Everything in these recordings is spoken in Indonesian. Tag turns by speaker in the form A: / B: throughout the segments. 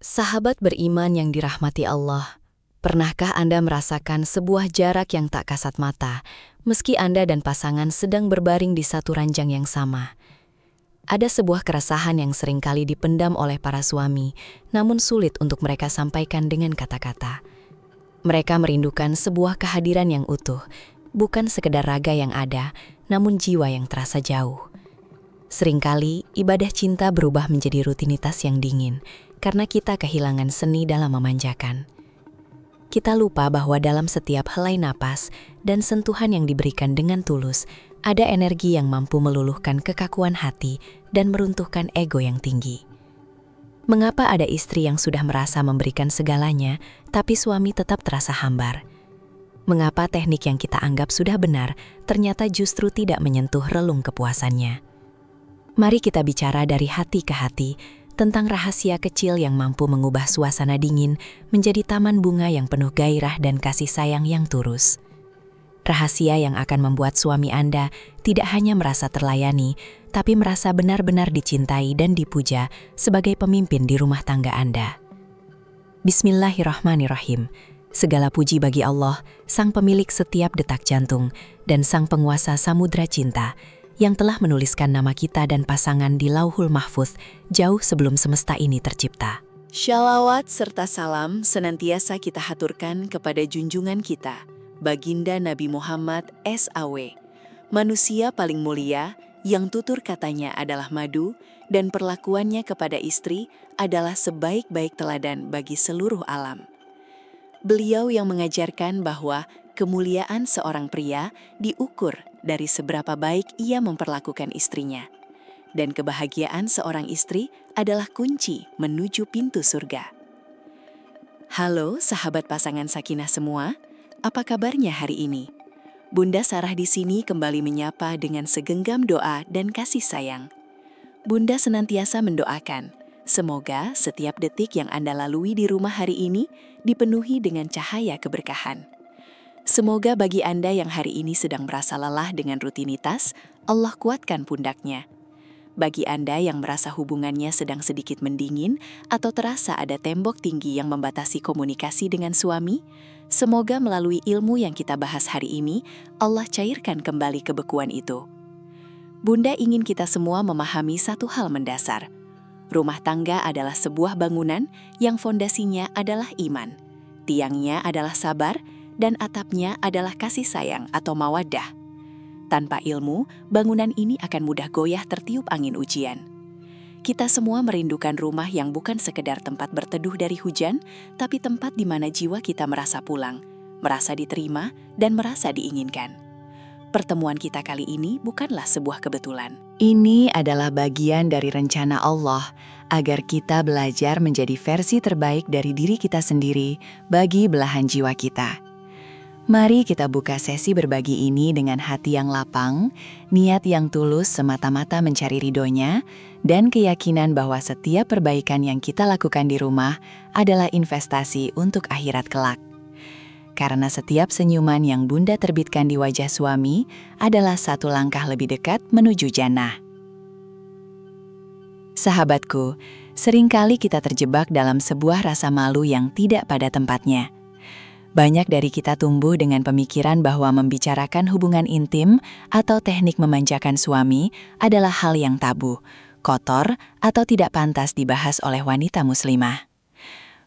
A: Sahabat beriman yang dirahmati Allah, pernahkah Anda merasakan sebuah jarak yang tak kasat mata, meski Anda dan pasangan sedang berbaring di satu ranjang yang sama? Ada sebuah keresahan yang seringkali dipendam oleh para suami, namun sulit untuk mereka sampaikan dengan kata-kata. Mereka merindukan sebuah kehadiran yang utuh, bukan sekedar raga yang ada, namun jiwa yang terasa jauh. Seringkali, ibadah cinta berubah menjadi rutinitas yang dingin, karena kita kehilangan seni dalam memanjakan. Kita lupa bahwa dalam setiap helai napas dan sentuhan yang diberikan dengan tulus, ada energi yang mampu meluluhkan kekakuan hati dan meruntuhkan ego yang tinggi. Mengapa ada istri yang sudah merasa memberikan segalanya, tapi suami tetap terasa hambar? Mengapa teknik yang kita anggap sudah benar, ternyata justru tidak menyentuh relung kepuasannya? Mari kita bicara dari hati ke hati, tentang rahasia kecil yang mampu mengubah suasana dingin menjadi taman bunga yang penuh gairah dan kasih sayang yang tulus. Rahasia yang akan membuat suami Anda tidak hanya merasa terlayani, tapi merasa benar-benar dicintai dan dipuja sebagai pemimpin di rumah tangga Anda. Bismillahirrahmanirrahim. Segala puji bagi Allah, Sang Pemilik setiap detak jantung, dan Sang Penguasa Samudra Cinta, yang telah menuliskan nama kita dan pasangan di Lauhul Mahfuz jauh sebelum semesta ini tercipta.
B: Shalawat serta salam senantiasa kita haturkan kepada junjungan kita, Baginda Nabi Muhammad SAW, manusia paling mulia yang tutur katanya adalah madu dan perlakuannya kepada istri adalah sebaik-baik teladan bagi seluruh alam. Beliau yang mengajarkan bahwa kemuliaan seorang pria diukur dari seberapa baik ia memperlakukan istrinya. Dan kebahagiaan seorang istri adalah kunci menuju pintu surga. Halo sahabat pasangan sakinah semua, apa kabarnya hari ini? Bunda Sarah di sini kembali menyapa dengan segenggam doa dan kasih sayang. Bunda senantiasa mendoakan, semoga setiap detik yang Anda lalui di rumah hari ini dipenuhi dengan cahaya keberkahan. Semoga bagi Anda yang hari ini sedang merasa lelah dengan rutinitas, Allah kuatkan pundaknya. Bagi Anda yang merasa hubungannya sedang sedikit mendingin atau terasa ada tembok tinggi yang membatasi komunikasi dengan suami, semoga melalui ilmu yang kita bahas hari ini, Allah cairkan kembali kebekuan itu. Bunda ingin kita semua memahami satu hal mendasar. Rumah tangga adalah sebuah bangunan yang fondasinya adalah iman, tiangnya adalah sabar, dan atapnya adalah kasih sayang atau mawaddah. Tanpa ilmu, bangunan ini akan mudah goyah tertiup angin ujian. Kita semua merindukan rumah yang bukan sekedar tempat berteduh dari hujan, tapi tempat di mana jiwa kita merasa pulang, merasa diterima, dan merasa diinginkan. Pertemuan kita kali ini bukanlah sebuah kebetulan.
A: Ini adalah bagian dari rencana Allah agar kita belajar menjadi versi terbaik dari diri kita sendiri bagi belahan jiwa kita. Mari kita buka sesi berbagi ini dengan hati yang lapang, niat yang tulus semata-mata mencari ridhonya, dan keyakinan bahwa setiap perbaikan yang kita lakukan di rumah adalah investasi untuk akhirat kelak. Karena setiap senyuman yang Bunda terbitkan di wajah suami adalah satu langkah lebih dekat menuju jannah. Sahabatku, seringkali kita terjebak dalam sebuah rasa malu yang tidak pada tempatnya. Banyak dari kita tumbuh dengan pemikiran bahwa membicarakan hubungan intim atau teknik memanjakan suami adalah hal yang tabu, kotor, atau tidak pantas dibahas oleh wanita muslimah.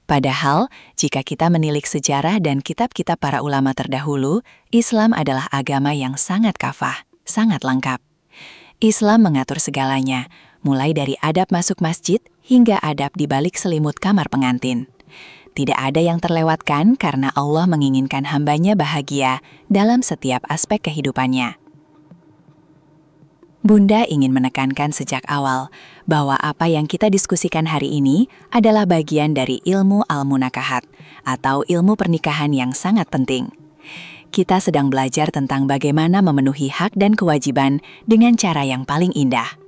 A: Padahal, jika kita menilik sejarah dan kitab-kitab para ulama terdahulu, Islam adalah agama yang sangat kafah, sangat lengkap. Islam mengatur segalanya, mulai dari adab masuk masjid hingga adab di balik selimut kamar pengantin. Tidak ada yang terlewatkan karena Allah menginginkan hambanya bahagia dalam setiap aspek kehidupannya. Bunda ingin menekankan sejak awal bahwa apa yang kita diskusikan hari ini adalah bagian dari ilmu al-munakahat atau ilmu pernikahan yang sangat penting. Kita sedang belajar tentang bagaimana memenuhi hak dan kewajiban dengan cara yang paling indah.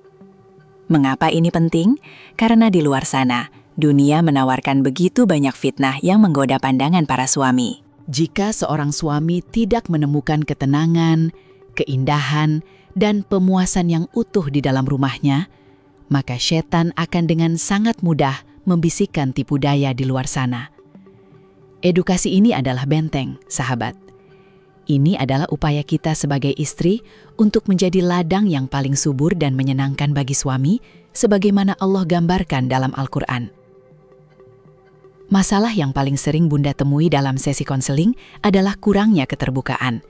A: Mengapa ini penting? Karena di luar sana, dunia menawarkan begitu banyak fitnah yang menggoda pandangan para suami.
C: Jika seorang suami tidak menemukan ketenangan, keindahan, dan pemuasan yang utuh di dalam rumahnya, maka setan akan dengan sangat mudah membisikkan tipu daya di luar sana. Edukasi ini adalah benteng, sahabat. Ini adalah upaya kita sebagai istri untuk menjadi ladang yang paling subur dan menyenangkan bagi suami, sebagaimana Allah gambarkan dalam Al-Quran. Masalah yang paling sering Bunda temui dalam sesi konseling adalah kurangnya keterbukaan.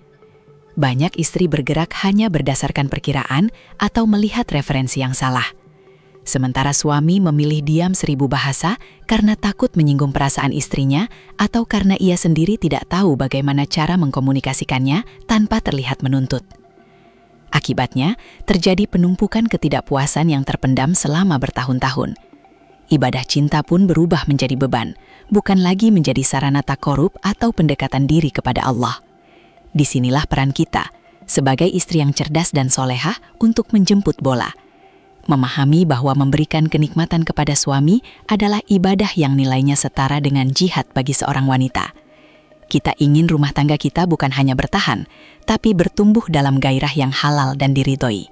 C: Banyak istri bergerak hanya berdasarkan perkiraan atau melihat referensi yang salah. Sementara suami memilih diam 1000 bahasa karena takut menyinggung perasaan istrinya atau karena ia sendiri tidak tahu bagaimana cara mengkomunikasikannya tanpa terlihat menuntut. Akibatnya, terjadi penumpukan ketidakpuasan yang terpendam selama bertahun-tahun. Ibadah cinta pun berubah menjadi beban, bukan lagi menjadi sarana takorup atau pendekatan diri kepada Allah. Disinilah peran kita, sebagai istri yang cerdas dan solehah untuk menjemput bola. Memahami bahwa memberikan kenikmatan kepada suami adalah ibadah yang nilainya setara dengan jihad bagi seorang wanita. Kita ingin rumah tangga kita bukan hanya bertahan, tapi bertumbuh dalam gairah yang halal dan diridhoi.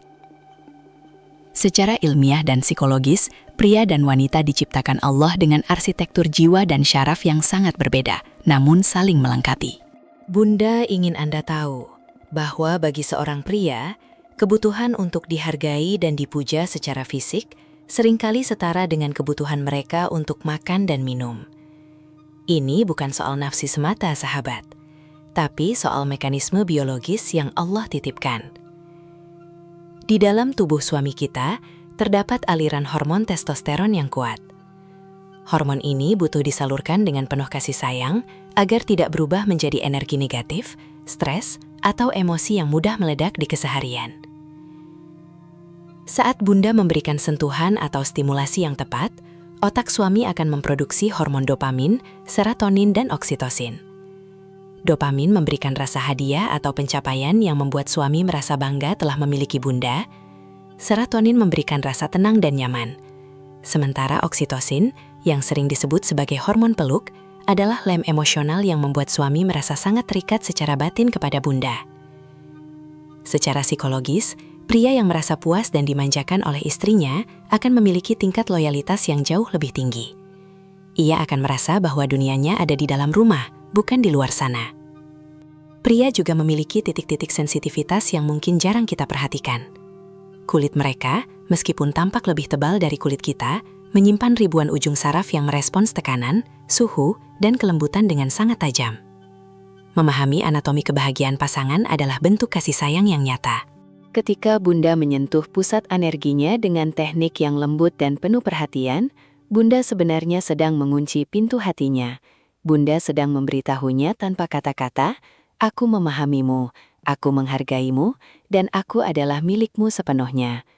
C: Secara ilmiah dan psikologis, pria dan wanita diciptakan Allah dengan arsitektur jiwa dan syaraf yang sangat berbeda, namun saling melengkapi.
A: Bunda ingin Anda tahu bahwa bagi seorang pria, kebutuhan untuk dihargai dan dipuja secara fisik seringkali setara dengan kebutuhan mereka untuk makan dan minum. Ini bukan soal nafsi semata, sahabat, tapi soal mekanisme biologis yang Allah titipkan. Di dalam tubuh suami kita, terdapat aliran hormon testosteron yang kuat. Hormon ini butuh disalurkan dengan penuh kasih sayang agar tidak berubah menjadi energi negatif, stres, atau emosi yang mudah meledak di keseharian. Saat Bunda memberikan sentuhan atau stimulasi yang tepat, otak suami akan memproduksi hormon dopamin, serotonin, dan oksitosin. Dopamin memberikan rasa hadiah atau pencapaian yang membuat suami merasa bangga telah memiliki Bunda. Serotonin memberikan rasa tenang dan nyaman. Sementara oksitosin, yang sering disebut sebagai hormon peluk, adalah lem emosional yang membuat suami merasa sangat terikat secara batin kepada Bunda. Secara psikologis, pria yang merasa puas dan dimanjakan oleh istrinya akan memiliki tingkat loyalitas yang jauh lebih tinggi. Ia akan merasa bahwa dunianya ada di dalam rumah, bukan di luar sana. Pria juga memiliki titik-titik sensitivitas yang mungkin jarang kita perhatikan. Kulit mereka, meskipun tampak lebih tebal dari kulit kita, menyimpan ribuan ujung saraf yang merespons tekanan, suhu, dan kelembutan dengan sangat tajam. Memahami anatomi kebahagiaan pasangan adalah bentuk kasih sayang yang nyata.
B: Ketika Bunda menyentuh pusat energinya dengan teknik yang lembut dan penuh perhatian, Bunda sebenarnya sedang mengunci pintu hatinya. Bunda sedang memberitahunya tanpa kata-kata, "Aku memahamimu, aku menghargaimu, dan aku adalah milikmu sepenuhnya."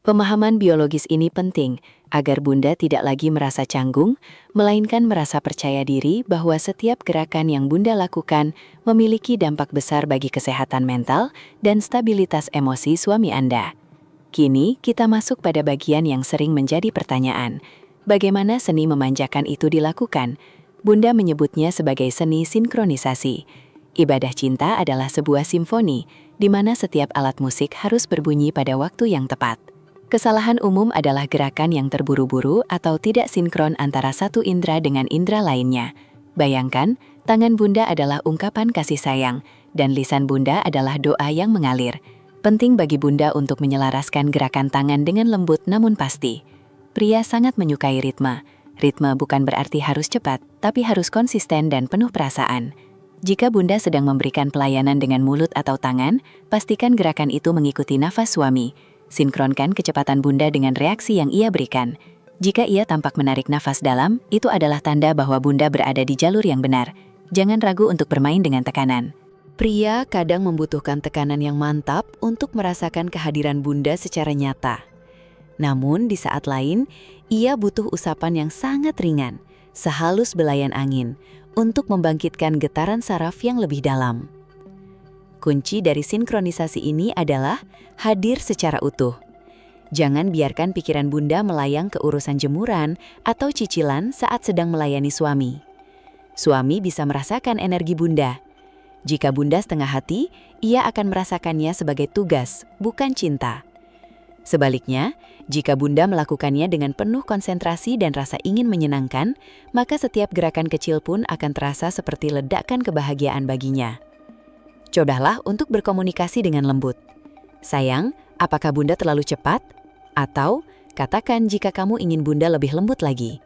B: Pemahaman biologis ini penting agar Bunda tidak lagi merasa canggung, melainkan merasa percaya diri bahwa setiap gerakan yang Bunda lakukan memiliki dampak besar bagi kesehatan mental dan stabilitas emosi suami Anda. Kini kita masuk pada bagian yang sering menjadi pertanyaan. Bagaimana seni memanjakan itu dilakukan? Bunda menyebutnya sebagai seni sinkronisasi. Ibadah cinta adalah sebuah simfoni, di mana setiap alat musik harus berbunyi pada waktu yang tepat. Kesalahan umum adalah gerakan yang terburu-buru atau tidak sinkron antara satu indera dengan indera lainnya. Bayangkan, tangan Bunda adalah ungkapan kasih sayang, dan lisan Bunda adalah doa yang mengalir. Penting bagi Bunda untuk menyelaraskan gerakan tangan dengan lembut namun pasti. Pria sangat menyukai ritme. Ritme bukan berarti harus cepat, tapi harus konsisten dan penuh perasaan. Jika Bunda sedang memberikan pelayanan dengan mulut atau tangan, pastikan gerakan itu mengikuti nafas suami. Sinkronkan kecepatan Bunda dengan reaksi yang ia berikan. Jika ia tampak menarik nafas dalam, itu adalah tanda bahwa Bunda berada di jalur yang benar. Jangan ragu untuk bermain dengan tekanan. Pria kadang membutuhkan tekanan yang mantap untuk merasakan kehadiran Bunda secara nyata. Namun di saat lain, ia butuh usapan yang sangat ringan, sehalus belayan angin, untuk membangkitkan getaran saraf yang lebih dalam. Kunci dari sinkronisasi ini adalah hadir secara utuh. Jangan biarkan pikiran Bunda melayang ke urusan jemuran atau cicilan saat sedang melayani suami. Suami bisa merasakan energi Bunda. Jika Bunda setengah hati, ia akan merasakannya sebagai tugas, bukan cinta.
A: Sebaliknya, jika Bunda melakukannya dengan penuh konsentrasi dan rasa ingin menyenangkan, maka setiap gerakan kecil pun akan terasa seperti ledakan kebahagiaan baginya. Cobalah untuk berkomunikasi dengan lembut. Sayang, apakah Bunda terlalu cepat? Atau, katakan jika kamu ingin Bunda lebih lembut lagi.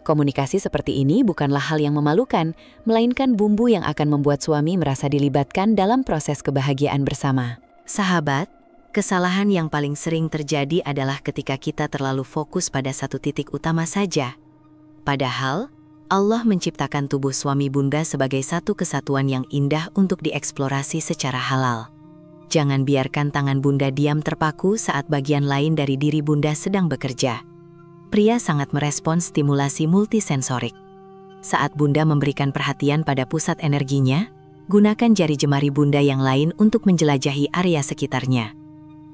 A: Komunikasi seperti ini bukanlah hal yang memalukan, melainkan bumbu yang akan membuat suami merasa dilibatkan dalam proses kebahagiaan bersama. Sahabat, kesalahan yang paling sering terjadi adalah ketika kita terlalu fokus pada satu titik utama saja. Padahal, Allah menciptakan tubuh suami Bunda sebagai satu kesatuan yang indah untuk dieksplorasi secara halal. Jangan biarkan tangan Bunda diam terpaku saat bagian lain dari diri Bunda sedang bekerja. Pria sangat merespons stimulasi multisensorik. Saat Bunda memberikan perhatian pada pusat energinya, gunakan jari jemari Bunda yang lain untuk menjelajahi area sekitarnya.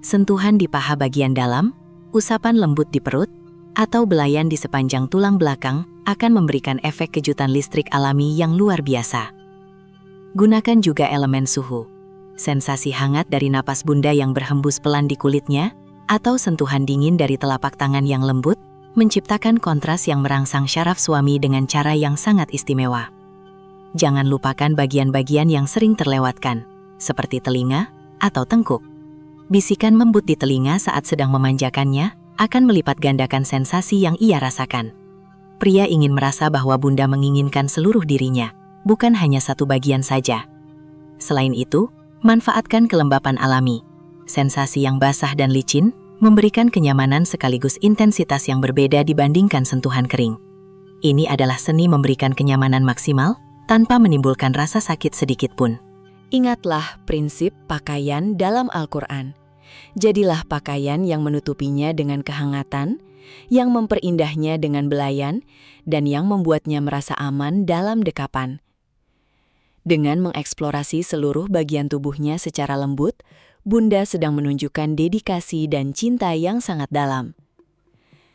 A: Sentuhan di paha bagian dalam, usapan lembut di perut, atau belayan di sepanjang tulang belakang akan memberikan efek kejutan listrik alami yang luar biasa. Gunakan juga elemen suhu. Sensasi hangat dari napas Bunda yang berhembus pelan di kulitnya, atau sentuhan dingin dari telapak tangan yang lembut, menciptakan kontras yang merangsang syaraf suami dengan cara yang sangat istimewa. Jangan lupakan bagian-bagian yang sering terlewatkan, seperti telinga atau tengkuk. Bisikan lembut di telinga saat sedang memanjakannya akan melipat gandakan sensasi yang ia rasakan. Pria ingin merasa bahwa Bunda menginginkan seluruh dirinya, bukan hanya satu bagian saja. Selain itu, manfaatkan kelembapan alami. Sensasi yang basah dan licin memberikan kenyamanan sekaligus intensitas yang berbeda dibandingkan sentuhan kering. Ini adalah seni memberikan kenyamanan maksimal tanpa menimbulkan rasa sakit sedikit pun. Ingatlah prinsip pakaian dalam Al-Quran. Jadilah pakaian yang menutupinya dengan kehangatan, yang memperindahnya dengan belayan, dan yang membuatnya merasa aman dalam dekapan. Dengan mengeksplorasi seluruh bagian tubuhnya secara lembut, Bunda sedang menunjukkan dedikasi dan cinta yang sangat dalam.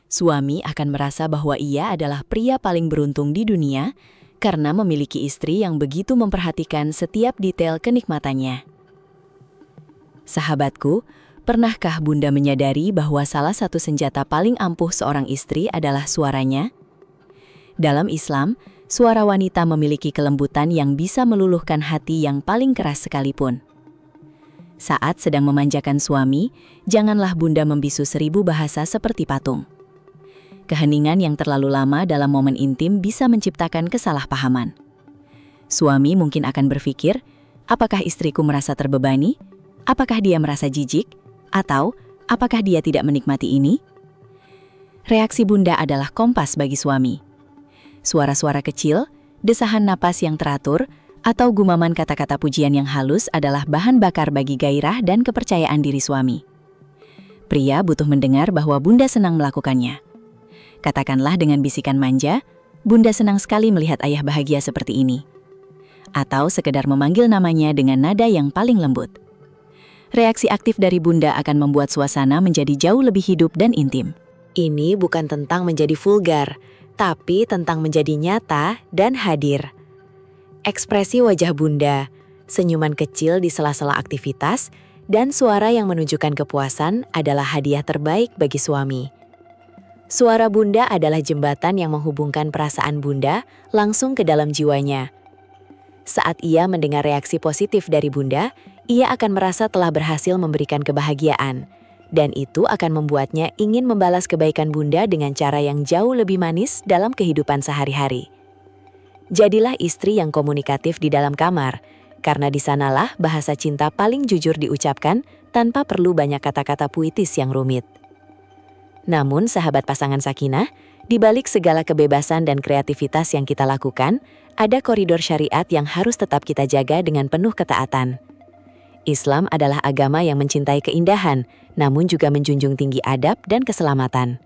A: Suami akan merasa bahwa ia adalah pria paling beruntung di dunia karena memiliki istri yang begitu memperhatikan setiap detail kenikmatannya. Sahabatku, pernahkah Bunda menyadari bahwa salah satu senjata paling ampuh seorang istri adalah suaranya? Dalam Islam, suara wanita memiliki kelembutan yang bisa meluluhkan hati yang paling keras sekalipun. Saat sedang memanjakan suami, janganlah Bunda membisu 1000 bahasa seperti patung. Keheningan yang terlalu lama dalam momen intim bisa menciptakan kesalahpahaman. Suami mungkin akan berpikir, apakah istriku merasa terbebani? Apakah dia merasa jijik? Atau, apakah dia tidak menikmati ini? Reaksi Bunda adalah kompas bagi suami. Suara-suara kecil, desahan napas yang teratur, atau gumaman kata-kata pujian yang halus adalah bahan bakar bagi gairah dan kepercayaan diri suami. Pria butuh mendengar bahwa Bunda senang melakukannya. Katakanlah dengan bisikan manja, Bunda senang sekali melihat ayah bahagia seperti ini. Atau sekedar memanggil namanya dengan nada yang paling lembut. Reaksi aktif dari Bunda akan membuat suasana menjadi jauh lebih hidup dan intim. Ini bukan tentang menjadi vulgar, tapi tentang menjadi nyata dan hadir. Ekspresi wajah Bunda, senyuman kecil di sela-sela aktivitas, dan suara yang menunjukkan kepuasan adalah hadiah terbaik bagi suami. Suara Bunda adalah jembatan yang menghubungkan perasaan Bunda langsung ke dalam jiwanya. Saat ia mendengar reaksi positif dari Bunda, ia akan merasa telah berhasil memberikan kebahagiaan, dan itu akan membuatnya ingin membalas kebaikan Bunda dengan cara yang jauh lebih manis dalam kehidupan sehari-hari. Jadilah istri yang komunikatif di dalam kamar, karena di sanalah bahasa cinta paling jujur diucapkan tanpa perlu banyak kata-kata puitis yang rumit. Namun, sahabat pasangan sakinah, di balik segala kebebasan dan kreativitas yang kita lakukan, ada koridor syariat yang harus tetap kita jaga dengan penuh ketaatan. Islam adalah agama yang mencintai keindahan, namun juga menjunjung tinggi adab dan keselamatan.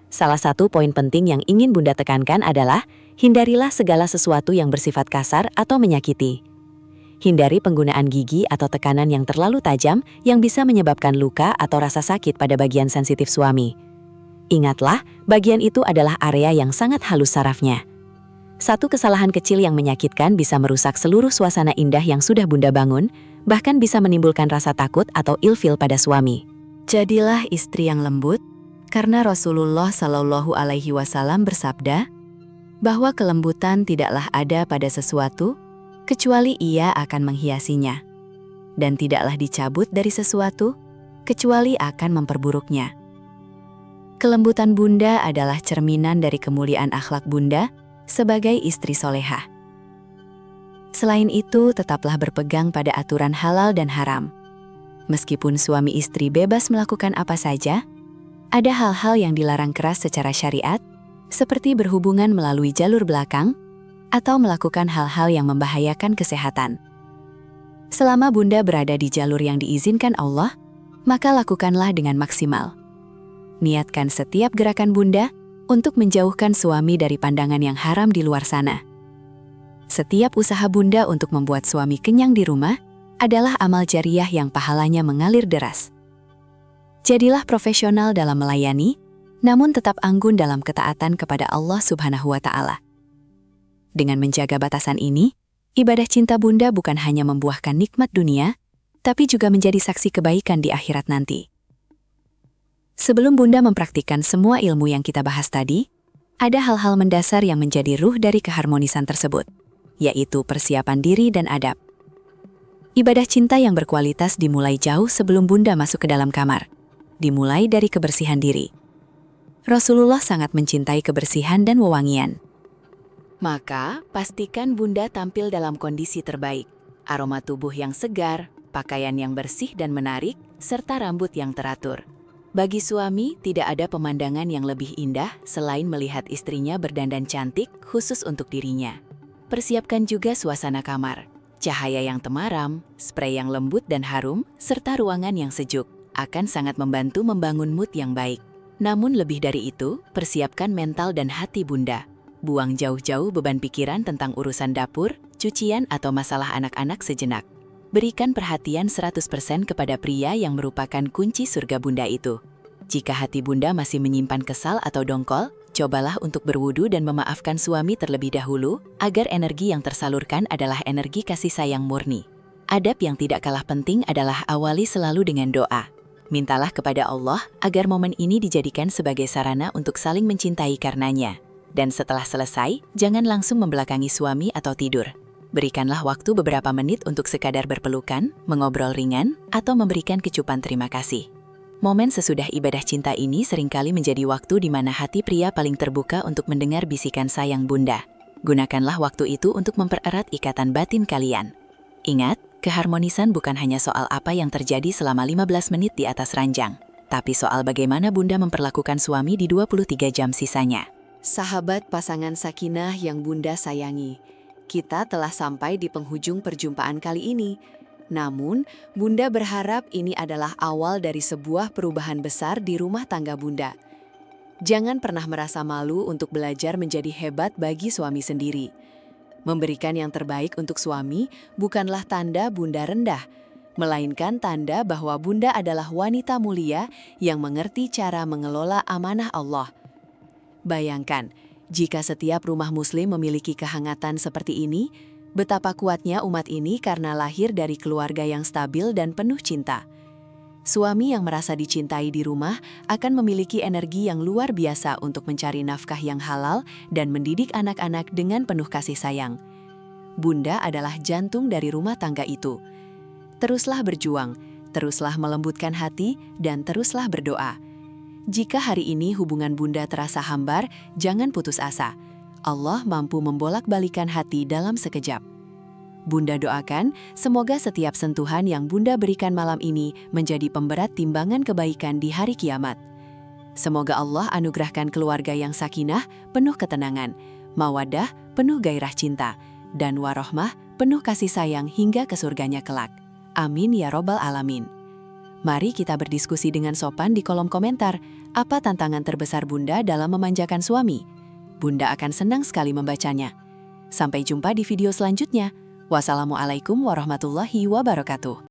A: Salah satu poin penting yang ingin Bunda tekankan adalah hindarilah segala sesuatu yang bersifat kasar atau menyakiti. Hindari penggunaan gigi atau tekanan yang terlalu tajam yang bisa menyebabkan luka atau rasa sakit pada bagian sensitif suami. Ingatlah, bagian itu adalah area yang sangat halus sarafnya. Satu kesalahan kecil yang menyakitkan bisa merusak seluruh suasana indah yang sudah Bunda bangun, bahkan bisa menimbulkan rasa takut atau ilfil pada suami.
B: Jadilah istri yang lembut, karena Rasulullah Shallallahu Alaihi Wasallam bersabda bahwa kelembutan tidaklah ada pada sesuatu kecuali ia akan menghiasinya, dan tidaklah dicabut dari sesuatu kecuali akan memperburuknya. Kelembutan Bunda adalah cerminan dari kemuliaan akhlak Bunda sebagai istri solehah. Selain itu, tetaplah berpegang pada aturan halal dan haram. Meskipun suami istri bebas melakukan apa saja, ada hal-hal yang dilarang keras secara syariat, seperti berhubungan melalui jalur belakang atau melakukan hal-hal yang membahayakan kesehatan. Selama Bunda berada di jalur yang diizinkan Allah, maka lakukanlah dengan maksimal. Niatkan setiap gerakan Bunda untuk menjauhkan suami dari pandangan yang haram di luar sana. Setiap usaha Bunda untuk membuat suami kenyang di rumah adalah amal jariah yang pahalanya mengalir deras. Jadilah profesional dalam melayani, namun tetap anggun dalam ketaatan kepada Allah Subhanahu wa Ta'ala. Dengan menjaga batasan ini, ibadah cinta Bunda bukan hanya membuahkan nikmat dunia, tapi juga menjadi saksi kebaikan di akhirat nanti. Sebelum Bunda mempraktikkan semua ilmu yang kita bahas tadi, ada hal-hal mendasar yang menjadi ruh dari keharmonisan tersebut, yaitu persiapan diri dan adab. Ibadah cinta yang berkualitas dimulai jauh sebelum Bunda masuk ke dalam kamar, dimulai dari kebersihan diri. Rasulullah sangat mencintai kebersihan dan wewangian. Maka, pastikan Bunda tampil dalam kondisi terbaik, aroma tubuh yang segar, pakaian yang bersih dan menarik, serta rambut yang teratur. Bagi suami, tidak ada pemandangan yang lebih indah selain melihat istrinya berdandan cantik khusus untuk dirinya. Persiapkan juga suasana kamar. Cahaya yang temaram, spray yang lembut dan harum, serta ruangan yang sejuk akan sangat membantu membangun mood yang baik. Namun lebih dari itu, persiapkan mental dan hati Bunda. Buang jauh-jauh beban pikiran tentang urusan dapur, cucian atau masalah anak-anak sejenak. Berikan perhatian 100% kepada pria yang merupakan kunci surga Bunda itu. Jika hati Bunda masih menyimpan kesal atau dongkol, cobalah untuk berwudu dan memaafkan suami terlebih dahulu, agar energi yang tersalurkan adalah energi kasih sayang murni. Adab yang tidak kalah penting adalah awali selalu dengan doa. Mintalah kepada Allah agar momen ini dijadikan sebagai sarana untuk saling mencintai karenanya. Dan setelah selesai, jangan langsung membelakangi suami atau tidur. Berikanlah waktu beberapa menit untuk sekadar berpelukan, mengobrol ringan, atau memberikan kecupan terima kasih. Momen sesudah ibadah cinta ini seringkali menjadi waktu di mana hati pria paling terbuka untuk mendengar bisikan sayang Bunda. Gunakanlah waktu itu untuk mempererat ikatan batin kalian. Ingat, keharmonisan bukan hanya soal apa yang terjadi selama 15 menit di atas ranjang, tapi soal bagaimana Bunda memperlakukan suami di 23 jam sisanya.
A: Sahabat pasangan sakinah yang Bunda sayangi, kita telah sampai di penghujung perjumpaan kali ini. Namun, Bunda berharap ini adalah awal dari sebuah perubahan besar di rumah tangga Bunda. Jangan pernah merasa malu untuk belajar menjadi hebat bagi suami sendiri. Memberikan yang terbaik untuk suami bukanlah tanda Bunda rendah, melainkan tanda bahwa Bunda adalah wanita mulia yang mengerti cara mengelola amanah Allah. Bayangkan, jika setiap rumah muslim memiliki kehangatan seperti ini, betapa kuatnya umat ini karena lahir dari keluarga yang stabil dan penuh cinta. Suami yang merasa dicintai di rumah akan memiliki energi yang luar biasa untuk mencari nafkah yang halal dan mendidik anak-anak dengan penuh kasih sayang. Bunda adalah jantung dari rumah tangga itu. Teruslah berjuang, teruslah melembutkan hati, dan teruslah berdoa. Jika hari ini hubungan Bunda terasa hambar, jangan putus asa. Allah mampu membolak-balikan hati dalam sekejap. Bunda doakan, semoga setiap sentuhan yang Bunda berikan malam ini menjadi pemberat timbangan kebaikan di hari kiamat. Semoga Allah anugerahkan keluarga yang sakinah, penuh ketenangan, mawaddah, penuh gairah cinta, dan warohmah, penuh kasih sayang hingga ke surganya kelak. Amin ya robbal alamin. Mari kita berdiskusi dengan sopan di kolom komentar, apa tantangan terbesar Bunda dalam memanjakan suami? Bunda akan senang sekali membacanya. Sampai jumpa di video selanjutnya. Wassalamualaikum warahmatullahi wabarakatuh.